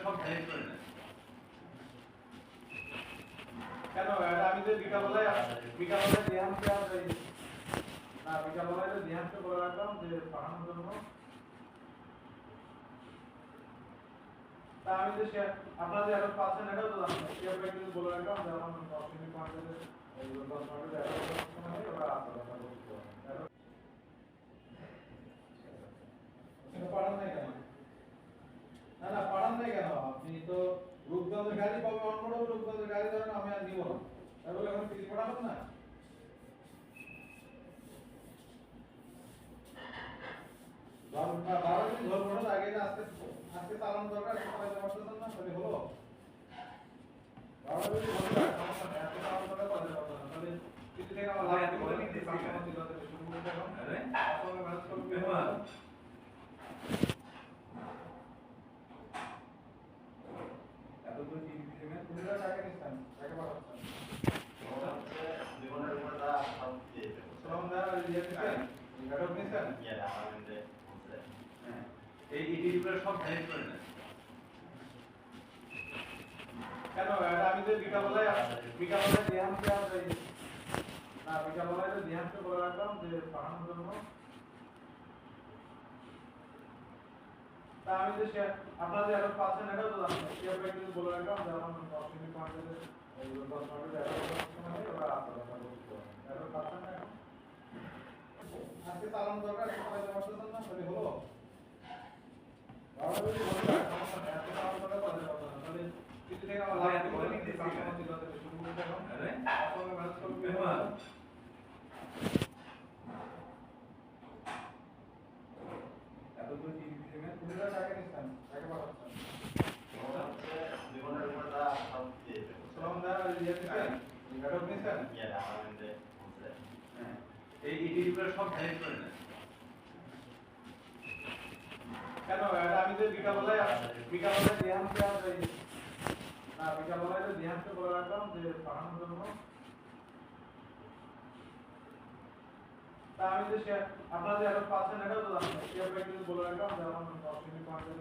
সব ম্যানেজ করে নেন কেন আমি যে বিকালবেলায় ধ্যানকে না বিকালবেলায় যে ধ্যানকে বলে রাখলাম যে পাঠানোর জন্য তা আমি যে আপনারা যে অ্যাড্রেস পাচ্ছেন এটাও তো জানেন আপনাকে কিন্তু বলে রাখলাম যে আমার 10 মিনিট পয়েন্টে এই 10 মিনিটের অ্যাড্রেস সময় ওটা আপনারা করতে পারেন এটা পাঠান নাই কেন না পাঠান নাই কেন আপনি তো রূপগঞ্জের গাড়ি পাবে অন্য রূপগঞ্জের গাড়ি ধরেন আমি আর নিব না তাহলে এখন কিছু পাঠাবেন না বারো দিন ধরবো না আগে আজকে চালানো দরকার সবাই করতেছেন না তাহলে হলো 12 দিন ধরবো আজকে চালানো দরকার তাহলে কিছু টাকা আমার লাগে বলে নিতে শুরু করে দেখো আরে আপনারা ম্যানেজ করবেন এতগুলো টিভি ফিল্মে কোনটা টাকা নিছেন টাকা পাঠাচ্ছেন জীবনের উপরটা সব দিয়ে দেবো শ্রমদার ইয়েতে গাড়ি নিছেন আমাদের এই ইডিগুলো সব ম্যানেজ করে নেন কেন আমি যে বিকালবেলায় ধ্যানকে না বিকালবেলায় যে ধ্যানকে বলে রাখলাম যে পাঠানোর জন্য তা আমি যে আপনারা যে অ্যাড্রেস পাচ্ছেন এটাও তো জানেন আপনাকে কিন্তু বলে রাখলাম যে আমার 10 মিনিট পয়েন্টে এই 10 মিনিটের অ্যাড্রেস সময় ওটা আপনারা করতে পারেন অ্যাড্রেস পাচ্ছেন না আজকে চালানো দরকার সবাই করতেছেন না তাহলে হলো বারো দিন ধরবো আজকে চালানো দরকার তাহলে কিছু টাকা আমার লাগে বলে নিতে শুরু করে দেখো আরে আপনারা ম্যানেজ করবেন এতগুলো টিভি ফিল্মে কোনটা টাকা নিছেন টাকা পাঠাচ্ছেন জীবনের উপরটা সব দিয়ে দেবো শ্রমদার ইয়েতে গাড়ি নিছেন আমাদের এই ইডিগুলো সব ম্যানেজ করে নেন কেন আমি যে বিকালবেলায় ধ্যানকে না বিকালবেলায় যে ধ্যানকে বলে রাখলাম যে পাঠানোর জন্য তা আমি যে আপনারা যে অ্যাড্রেস পাচ্ছেন এটাও তো জানেন আপনাকে কিন্তু বলে রাখলাম যে আমার 10 মিনিট পয়েন্টে